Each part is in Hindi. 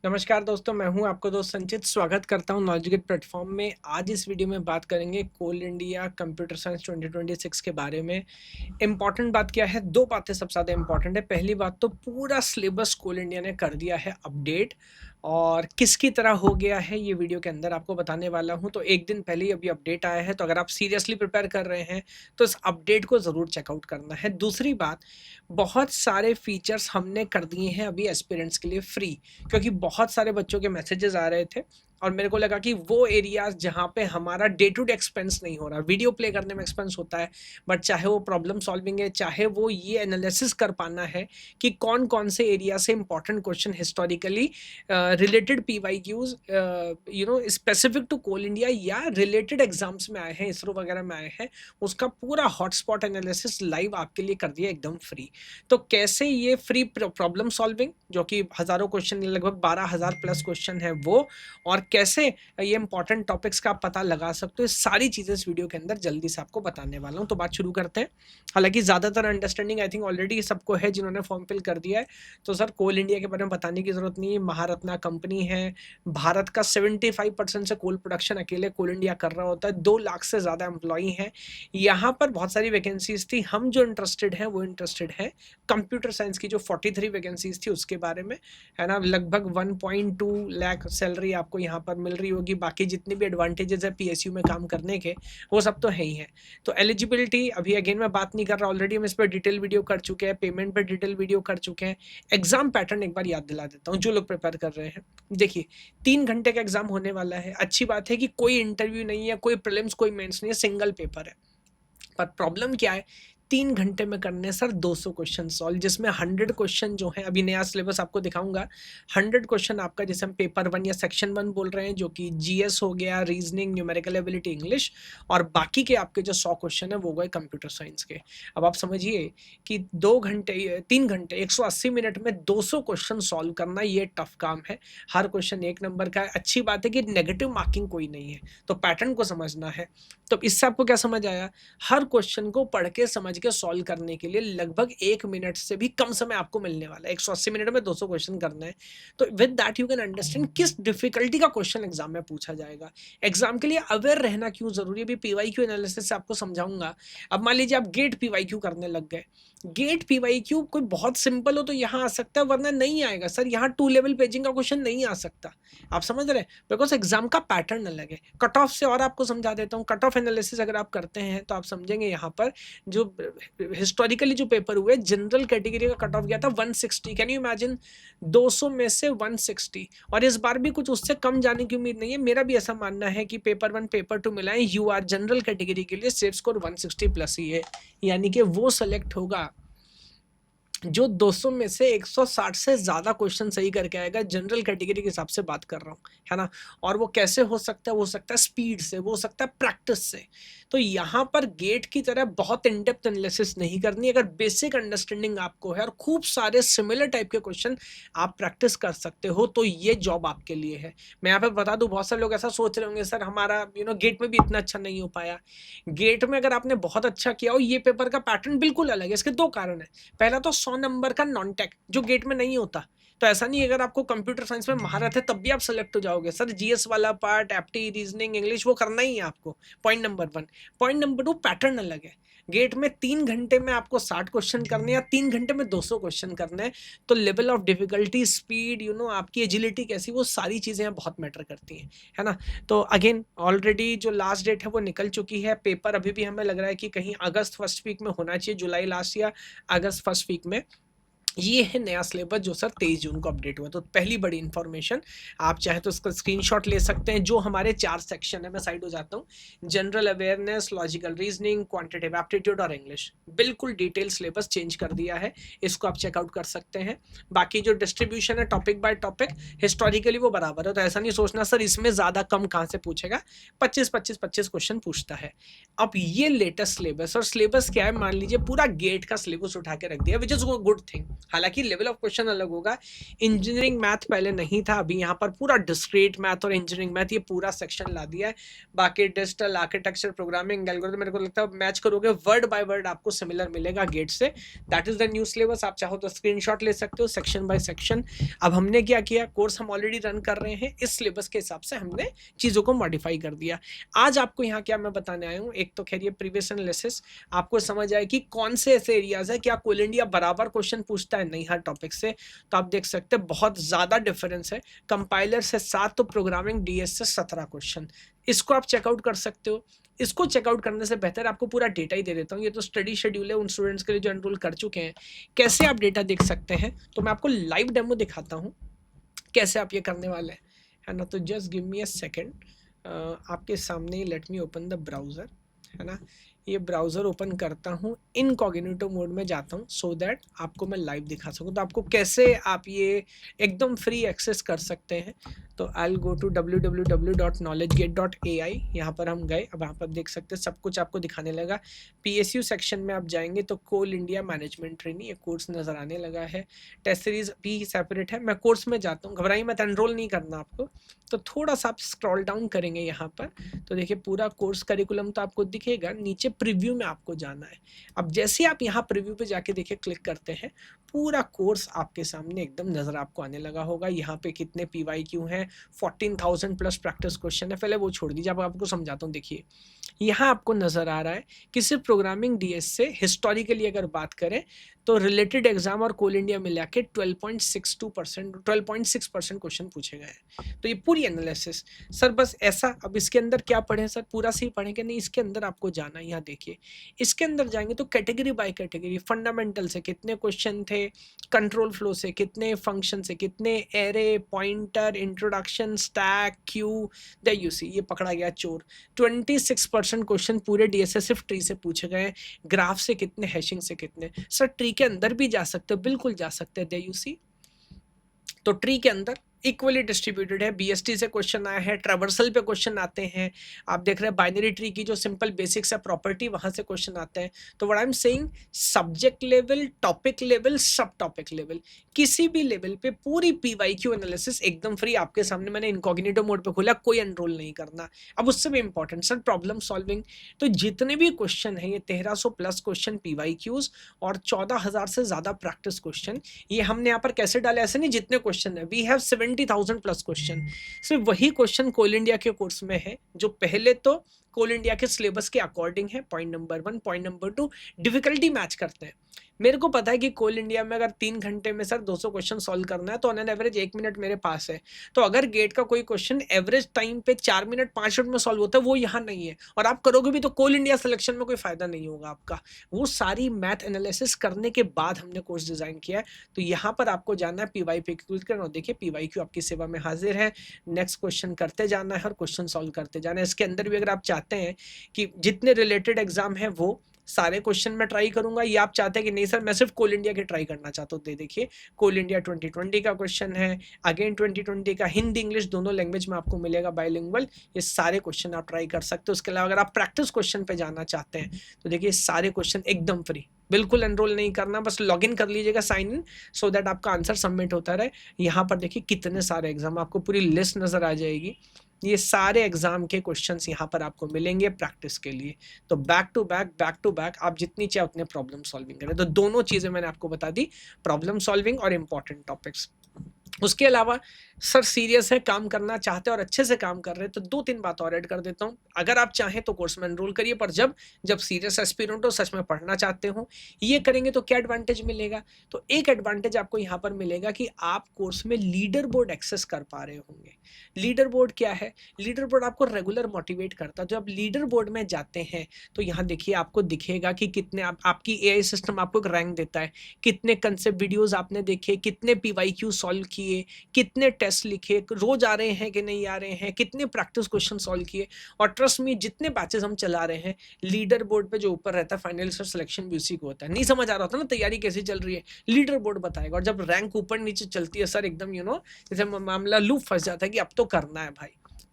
नमस्कार दोस्तों, मैं हूं आपका दोस्त संचित। स्वागत करता हूं नॉलेजगेट प्लेटफॉर्म में। आज इस वीडियो में बात करेंगे कोल इंडिया कंप्यूटर साइंस 2026 के बारे में। इम्पॉर्टेंट बात क्या है? दो बातें सबसे ज़्यादा इम्पॉर्टेंट है। पहली बात तो पूरा सिलेबस कोल इंडिया ने कर दिया है अपडेट, और किसकी तरह हो गया है ये वीडियो के अंदर आपको बताने वाला हूं। तो एक दिन पहले ही अभी अपडेट आया है, तो अगर आप सीरियसली प्रिपेयर कर रहे हैं तो इस अपडेट को ज़रूर चेकआउट करना है। दूसरी बात, बहुत सारे फीचर्स हमने कर दिए हैं अभी एस्पिरेंट्स के लिए फ्री, क्योंकि बहुत सारे बच्चों के मैसेजेस आ रहे थे और मेरे को लगा कि वो एरियाज जहाँ पे हमारा डे टू डे एक्सपेंस नहीं हो रहा, वीडियो प्ले करने में एक्सपेंस होता है, बट चाहे वो प्रॉब्लम सॉल्विंग है, चाहे वो ये एनालिसिस कर पाना है कि कौन कौन से एरिया से important question historically related PYQs specific to Coal India या रिलेटेड एग्जाम्स में आए हैं, इसरो वगैरह में आए हैं, उसका पूरा हॉटस्पॉट एनालिसिस लाइव आपके लिए कर दिया एकदम फ्री। तो कैसे ये फ्री प्रॉब्लम सॉल्विंग, जो कि हजारों क्वेश्चन, लगभग 12,000 प्लस क्वेश्चन है वो, और कैसे ये इंपॉर्टेंट टॉपिक्स का आप पता लगा सकते हो, ये सारी चीजें इस वीडियो के अंदर जल्दी से आपको बताने वाला हूं। तो बात शुरू करते हैं। हालांकि ज्यादातर अंडरस्टैंडिंग आई थिंक ऑलरेडी सबको है जिन्होंने फॉर्म फिल कर दिया है, तो सर कोल इंडिया के बारे में बताने की जरूरत नहीं है। महारत्ना कंपनी है, भारत का 75% से कोल प्रोडक्शन अकेले कोल इंडिया कर रहा होता है, 2 लाख से ज्यादा एम्प्लॉई हैं। यहाँ पर बहुत सारी वैकेंसीज थी। हम जो इंटरेस्टेड हैं वो इंटरेस्टेड है कंप्यूटर साइंस की जो 43 वैकेंसीज थी उसके बारे में, है ना। लगभग 1.2 लाख सैलरी आपको यहाँ पर मिल रही होगी। बाकी जितने भी एडवांटेजेस है पीएसयू में काम करने के, वो सब तो है ही है। तो एलिजिबिलिटी अभी अगेन मैं बात नहीं कर रहा, ऑलरेडी हम इस पर डिटेल वीडियो कर चुके हैं, पेमेंट पर डिटेल वीडियो कर चुके हैं। एग्जाम पैटर्न एक बार याद दिला देता हूँ जो लोग प्रिपेयर कर रहे हैं। देखिए, 3 घंटे का एग्जाम होने वाला है। अच्छी बात है कि कोई इंटरव्यू नहीं है, कोई प्रीलिम्स कोई मेंस नहीं है, सिंगल पेपर है। पर प्रॉब्लम क्या है, 3 घंटे में करने सर 200 क्वेश्चन सॉल्व, जिसमें 100 क्वेश्चन जो है, अभी नया सिलेबस आपको दिखाऊंगा। 100 क्वेश्चन आपका, जैसे हम पेपर 1 या सेक्शन 1 बोल रहे हैं, जो कि जीएस हो गया, रीजनिंग, न्यूमेरिकल एबिलिटी, इंग्लिश, और बाकी के आपके जो 100 क्वेश्चन है वो गए कंप्यूटर साइंस के। अब आप समझिए कि 2 घंटे 3 घंटे 180 मिनट में 200 क्वेश्चन सॉल्व करना, ये टफ काम है। हर क्वेश्चन 1 नंबर का है। अच्छी बात है कि नेगेटिव मार्किंग कोई नहीं है, तो पैटर्न को समझना है। तो इससे आपको क्या समझ आया? हर क्वेश्चन को पढ़ के समझ के सॉल्व करने के लिए लगभग 1 मिनट से भी कम समय आपको मिलने वाला है। 180 मिनट में 200 क्वेश्चन करना है। तो with that you can understand किस डिफिकल्टी का क्वेश्चन एग्जाम में पूछा जाएगा। एग्जाम के लिए अवेयर रहना क्यों जरूरी है, अभी पीवाईक्यू एनालिसिस से आपको समझाऊंगा। अब मान लीजिए आप गेट पीवाईक्यू करने लग गए। गेट पीवाईक्यू कोई बहुत सिंपल हो तो यहाँ आ सकता है, वरना नहीं आएगा सर। यहाँ 2 लेवल पेजिंग का क्वेश्चन नहीं आ सकता। आप समझ रहे हैं? बिकॉज एग्जाम का पैटर्न अलग है। कट ऑफ से और आपको समझा देता हूँ। कट ऑफ एनालिसिस अगर आप करते हैं तो आप समझेंगे यहाँ पर जो हिस्टोरिकली जो पेपर हुए, जनरल कैटेगरी का कट ऑफ गया था 160। Can you imagine? 200 में से 160। और इस बार भी कुछ उससे कम जाने की उम्मीद नहीं है। मेरा भी ऐसा मानना है कि पेपर 1 पेपर 2 मिलाएं, यू आर जनरल कैटेगरी के लिए सेफ स्कोर 160 प्लस ही है, यानी कि वो सेलेक्ट होगा जो 200 में से 160 से ज्यादा क्वेश्चन सही करके आएगा। जनरल कैटेगरी के हिसाब से बात कर रहा हूँ, है ना। और वो कैसे हो सकता है? वो हो सकता है स्पीड से, वो हो सकता है प्रैक्टिस से। तो यहाँ पर गेट की तरह बहुत इन डेप्थ एनालिसिस नहीं करनी। अगर बेसिक अंडरस्टैंडिंग आपको है और खूब सारे सिमिलर टाइप के क्वेश्चन आप प्रैक्टिस कर सकते हो, तो ये जॉब आपके लिए है। मैं यहाँ पे बता दूं, बहुत सारे लोग ऐसा सोच रहे होंगे, सर हमारा गेट में भी इतना अच्छा नहीं हो पाया। गेट में अगर आपने बहुत अच्छा किया हो, ये पेपर का पैटर्न बिल्कुल अलग है। इसके 2 कारण है। पहला तो 100 नंबर का नॉन टेक जो गेट में नहीं होता। तो ऐसा नहीं है अगर आपको कंप्यूटर साइंस में महारत है तब भी आप सेलेक्ट हो जाओगे। सर जीएस वाला पार्ट, एप्टी, रीजनिंग, इंग्लिश, वो करना ही है आपको। Point number 1। Point number 2, pattern अलग है। गेट में 3 घंटे में आपको 60 क्वेश्चन करने, या 3 घंटे में 200 क्वेश्चन करने, तो लेवल ऑफ डिफिकल्टी, स्पीड, आपकी एजिलिटी कैसी, वो सारी चीजें बहुत मैटर करती हैं, है ना। तो अगेन ऑलरेडी जो लास्ट डेट है वो निकल चुकी है। पेपर अभी भी हमें लग रहा है कि कहीं अगस्त फर्स्ट वीक में होना चाहिए, जुलाई लास्ट या अगस्त फर्स्ट वीक में। ये है नया सिलेबस जो सर 23 जून को अपडेट हुआ। तो पहली बड़ी इंफॉर्मेशन, आप चाहे तो इसका स्क्रीनशॉट ले सकते हैं। जो हमारे 4 सेक्शन है, मैं साइड हो जाता हूँ। General awareness, logical reasoning, quantitative aptitude और इंग्लिश, बिल्कुल डिटेल सिलेबस चेंज कर दिया है। इसको आप चेकआउट कर सकते हैं। बाकी जो डिस्ट्रीब्यूशन है टॉपिक बाय टॉपिक, हिस्टोरिकली वो बराबर है। तो ऐसा नहीं सोचना सर इसमें ज्यादा कम कहाँ से पूछेगा। 25 क्वेश्चन पूछता है। अब ये लेटेस्ट सिलेबस, और सिलेबस क्या है, मान लीजिए पूरा गेट का सिलेबस उठा के रख दिया, विच इज गुड थिंग। हालांकि लेवल ऑफ क्वेश्चन अलग होगा। इंजीनियरिंग मैथ पहले नहीं था, अभी यहाँ पर पूरा डिस्क्रीट मैथ और इंजीनियरिंग मैथ ये पूरा सेक्शन ला दिया है। बाकी डिजिटल आर्किटेक्चर, प्रोग्रामिंग, एल्गोरिथम, मेरे को लगता है मैच करोगे वर्ड बाय वर्ड आपको सिमिलर मिलेगा गेट से। That is the new syllabus. आप चाहो तो स्क्रीनशॉट ले सकते हो सेक्शन बाय सेक्शन। अब हमने क्या किया, कोर्स हम ऑलरेडी रन कर रहे हैं, इस सिलेबस के हिसाब से हमने चीज़ों को मॉडिफाई कर दिया। आज आपको यहाँ क्या मैं बताने आया हूँ, एक तो खैर ये प्रीवियस एनालिसिस आपको समझ आए कि कौन से ऐसे एरियाज है, क्या कोल इंडिया बराबर क्वेश्चन पूछता है नहीं हर टॉपिक से। तो आप देख सकते हैं बहुत ज्यादा डिफरेंस है। कंपाइलर से 7 तो प्रोग्रामिंग डीएस से 17 क्वेश्चन। इसको आप चेकआउट कर सकते हो। इसको चेकआउट करने से बेहतर आपको पूरा डेटा ही दे देता हूँ। ये तो स्टडी शेड्यूल है उन स्टूडेंट्स के लिए जो एनरोल कर चुके हैं। कैसे आप डेटा देख सकते हैं, तो मैं आपको लाइव डेमो दिखाता हूँ कैसे आप ये करने वाले हैं, है ना। तो just give me a second. आपके सामने let me open the browser, है ना। ये ब्राउज़र ओपन करता हूँ, इनकॉग्निटो मोड में जाता हूँ सो दैट आपको मैं लाइव दिखा सकूँ। तो आपको कैसे आप ये एकदम फ्री एक्सेस कर सकते हैं। तो आई गो टू www.knowledgegate.ai। यहाँ पर हम गए। अब यहाँ पर देख सकते हैं सब कुछ आपको दिखाने लगा। PSU सेक्शन में आप जाएंगे तो कोल इंडिया मैनेजमेंट ट्रेनिंग ये कोर्स नज़र आने लगा है। टेस्ट सीरीज भी सेपरेट है। मैं कोर्स में जाता हूँ, घबराइए मत, एनरोल नहीं करना आपको। तो थोड़ा सा आप स्क्रॉल डाउन करेंगे यहाँ पर तो देखिए पूरा कोर्स करिकुलम तो आपको दिखेगा। नीचे प्रीव्यू में आपको जाना है। अब जैसे आप यहाँ प्रीव्यू पे जाके देखिए क्लिक करते हैं, पूरा कोर्स आपके सामने एकदम नजर आपको आने लगा होगा। यहाँ पे कितने PYQ हैं, 14,000 प्लस प्रैक्टिस क्वेश्चन है। पहले वो छोड़ दीजिए, अब आपको समझाता हूँ। देखिए यहाँ आपको नजर आ रहा है कि सिर्फ प्रोग्रामिंग डीएस से हिस्टोरिकली अगर बात करें तो रिलेटेड एग्जाम और कोल इंडिया मिला के 12.6% क्वेश्चन पूछे गए हैं। तो ये पूरी एनालिसिस सर बस ऐसा। अब इसके अंदर क्या पढ़ें सर, पूरा से ही पढ़ेंगे नहीं, इसके अंदर आपको जाना है। यहाँ देखिए इसके अंदर जाएंगे तो कैटेगरी बाय कैटेगरी, फंडामेंटल से कितने क्वेश्चन थे, कंट्रोल फ्लो से कितने, फंक्शन से कितने, array, pointer, introduction, stack, Q, the UC, ये पकड़ा गया चोर। 26% क्वेश्चन पूरे डीएसए सिर्फ ट्री से पूछे गए। ग्राफ से कितने, हैशिंग से कितने। सर ट्री के अंदर भी जा सकते हो, बिल्कुल जा सकते हैं, दे यूसी। तो ट्री के अंदर इक्वली डिस्ट्रीब्यूटेड है। BST से क्वेश्चन आया है, ट्रेवर्सल पे क्वेश्चन आते हैं। आप देख रहे हैं बाइनरी ट्री की जो सिंपल बेसिक्स है, प्रॉपर्टी, वहां से क्वेश्चन आते हैं। तो what I am saying, subject level, topic level, सब टॉपिक लेवल, किसी भी लेवल पे पूरी PYQ एनालिसिस एकदम फ्री आपके सामने। मैंने इनकॉग्निटो मोड पे खोला, कोई एनरोल नहीं करना। अब उससे भी इंपॉर्टेंट सर प्रॉब्लम सॉल्विंग। तो जितने भी क्वेश्चन है, ये 1300 प्लस क्वेश्चन PYQs और 14,000 से ज्यादा प्रैक्टिस क्वेश्चन, ये हमने यहाँ पर कैसे डाले, ऐसे नहीं जितने क्वेश्चन है, वी हैव 70,000 प्लस क्वेश्चन। सिर्फ वही क्वेश्चन कोल इंडिया के कोर्स में है जो पहले तो कोल इंडिया के सिलेबस के अकॉर्डिंग है। Point number 1। Point number 2, difficulty match करते हैं। मेरे को पता है कि कोल इंडिया में अगर 3 घंटे में सर 200 क्वेश्चन सॉल्व करना है तो ऑन एन एवरेज 1 मिनट मेरे पास है। तो अगर गेट का कोई क्वेश्चन एवरेज टाइम पे 4 मिनट 5 मिनट में सॉल्व होता है, वो यहाँ नहीं है। और आप करोगे भी तो कोल इंडिया सिलेक्शन में कोई फायदा नहीं होगा आपका। वो सारी मैथ एनालिसिस करने के बाद हमने कोर्स डिजाइन किया है। तो यहाँ पर आपको जाना है, PYQ करना। देखिए PYQ आपकी सेवा में हाजिर है। नेक्स्ट क्वेश्चन करते जाना है और क्वेश्चन सॉल्व करते जाना है। इसके अंदर भी अगर आप चाहते हैं कि जितने रिलेटेड एग्जाम है वो सारे क्वेश्चन में ट्राई करूंगा, या आप चाहते हैं कि नहीं सर मैं सिर्फ कोल इंडिया के ट्राई करना चाहता हूँ, देखिए कोल इंडिया 2020 का क्वेश्चन है, अगेन 2020 का, हिंदी इंग्लिश दोनों लैंग्वेज में आपको मिलेगा बाइलिंगुअल। ये सारे क्वेश्चन आप ट्राई कर सकते हो। उसके अलावा अगर आप प्रैक्टिस क्वेश्चन पे जाना चाहते हैं तो देखिए सारे क्वेश्चन एकदम फ्री, बिल्कुल एनरोल नहीं करना, बस लॉग इन कर लीजिएगा, साइन इन, सो दैट आपका आंसर सबमिट होता रहे। यहाँ पर देखिए कितने सारे एग्जाम, आपको पूरी लिस्ट नजर आ जाएगी। ये सारे एग्जाम के क्वेश्चंस यहाँ पर आपको मिलेंगे प्रैक्टिस के लिए। तो बैक टू बैक आप जितनी चाहे उतने प्रॉब्लम सॉल्विंग करें। तो दोनों चीजें मैंने आपको बता दी, प्रॉब्लम सॉल्विंग और इंपॉर्टेंट टॉपिक्स। उसके अलावा सर सीरियस है, काम करना चाहते हैं और अच्छे से काम कर रहे हैं, तो 2-3 बात और ऐड कर देता हूँ। अगर आप चाहें तो कोर्स में एनरोल करिए, पर जब सीरियस एस्पिरेंट हो, सच में पढ़ना चाहते हो, ये करेंगे तो क्या एडवांटेज मिलेगा। तो एक एडवांटेज आपको यहाँ पर मिलेगा कि आप कोर्स में लीडर बोर्ड एक्सेस कर पा रहे होंगे। लीडर बोर्ड क्या है, लीडर बोर्ड आपको रेगुलर मोटिवेट करता है। जब आप लीडर बोर्ड में जाते हैं तो यहाँ देखिए आपको दिखेगा कि कितने आपकी AI सिस्टम आपको एक रैंक देता है, कितने कंसेप्ट वीडियोज आपने देखे, कितने PYQ सॉल्व किए, कितने टेस्ट लिखे, रोज आ रहे हैं कि नहीं आ रहे हैं, कितने प्रैक्टिस क्वेश्चन सॉल्व किए। और ट्रस्ट मी, जितने बैचेस हम चला रहे हैं, लीडर बोर्ड पे जो ऊपर रहता है फाइनल सिलेक्शन भी उसी को होता है। नहीं समझ आ रहा होता ना तैयारी कैसी चल रही है, लीडर बोर्ड बताएगा। और जब रैंक ऊपर नीचे चलती है सर एकदम जैसे मामला लूप फंस जाता है कि अब तो करना है भाई।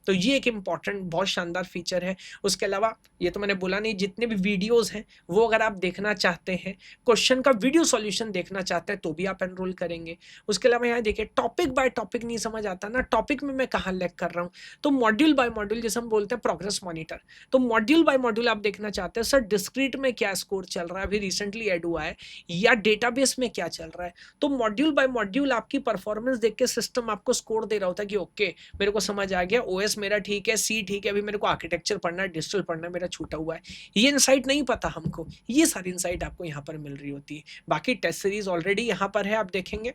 तो ये एक इंपॉर्टेंट बहुत शानदार फीचर है। उसके अलावा ये तो मैंने बोला नहीं, जितने भी वीडियोस हैं वो अगर आप देखना चाहते हैं, क्वेश्चन का वीडियो सॉल्यूशन देखना चाहते हैं, तो भी आप एनरोल करेंगे। उसके अलावा यहाँ देखिए टॉपिक बाय टॉपिक नहीं समझ आता ना, टॉपिक में मैं कहाँ लैग कर रहा हूँ, तो मॉड्यूल बाय मॉड्यूल जैसे हम बोलते हैं प्रोग्रेस मॉनिटर, तो मॉड्यूल बाय मॉड्यूल आप देखना चाहते हैं सर डिस्क्रीट में क्या स्कोर चल रहा है, अभी रिसेंटली ऐड हुआ है, या डेटाबेस में क्या चल रहा है, तो मॉड्यूल बाय मॉड्यूल आपकी परफॉर्मेंस देख के सिस्टम आपको स्कोर दे रहा होता है कि ओके मेरे को समझ आ गया, ओएस मेरा ठीक है, सी ठीक है, अभी मेरे को आर्किटेक्चर पढ़ना है, डिजिटल पढ़ना है, मेरा छूटा हुआ है। ये इनसाइट नहीं पता हमको, ये सारी इनसाइट आपको यहाँ पर मिल रही होती है। बाकी टेस्ट सीरीज ऑलरेडी यहाँ पर है, आप देखेंगे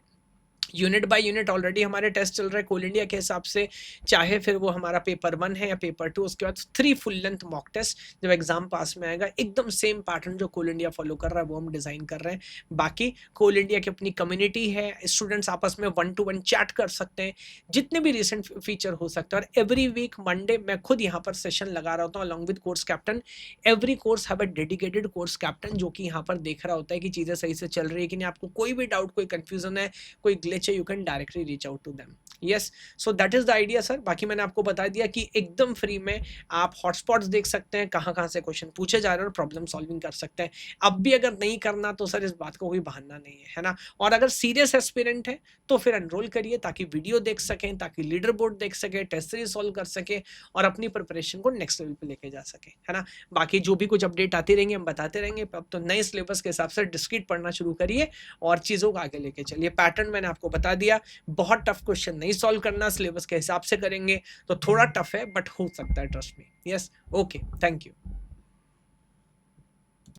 यूनिट बाय यूनिट ऑलरेडी हमारे टेस्ट चल रहे हैं कोल इंडिया के हिसाब से, चाहे फिर वो हमारा पेपर 1 है या पेपर 2, उसके बाद 3 फुल लेंथ मॉक टेस्ट जब एग्जाम पास में आएगा, एकदम सेम पैटर्न जो कोल इंडिया फॉलो कर रहा है वो हम डिजाइन कर रहे हैं। बाकी कोल इंडिया की अपनी कम्युनिटी है, स्टूडेंट्स आपस में 1 to 1 चैट कर सकते हैं, जितने भी रिसेंट फीचर हो सकते हैं, और एवरी वीक मंडे मैं खुद यहाँ पर सेशन लगा रहा होता हूँ along with course captain. Every course have a dedicated course captain जो कि यहाँ पर देख रहा होता है कि चीजें सही से चल रही है कि नहीं, आपको कोई भी डाउट, कोई कंफ्यूजन है, कोई ग्लिच है, you can directly reach out to them. Yes, so that is the idea sir. बाकी मैंने आपको बता दिया कि एकदम फ्री में आप हॉटस्पॉट्स देख सकते हैं, कहाँ कहाँ से क्वेश्चन पूछे जा रहे हैं और प्रॉब्लम सॉल्विंग कर सकते हैं। अब भी अगर नहीं करना तो सर इस बात को कोई बहाना नहीं है ना। और अगर सीरियस एस्पिरेंट है तो फिर एनरोल करिए, ताकि वीडियो देख सकें, ताकि लीडर बोर्ड देख सके, टेस्ट सीरीज सॉल्व कर सके और अपनी प्रिपरेशन को नेक्स्ट लेवल पे लेके जा सके, है ना। बाकी जो भी कुछ अपडेट आती रहेंगे हम बताते रहेंगे। अब तो नए सिलेबस के हिसाब से डिस्क्रीट पढ़ना शुरू करिए और चीज़ों को आगे लेके चलिए। पैटर्न मैंने आपको बता दिया, बहुत टफ क्वेश्चन नहीं सॉल्व करना, सिलेबस के हिसाब से करेंगे तो थोड़ा टफ है बट हो सकता है, trust me. Yes, okay, thank you.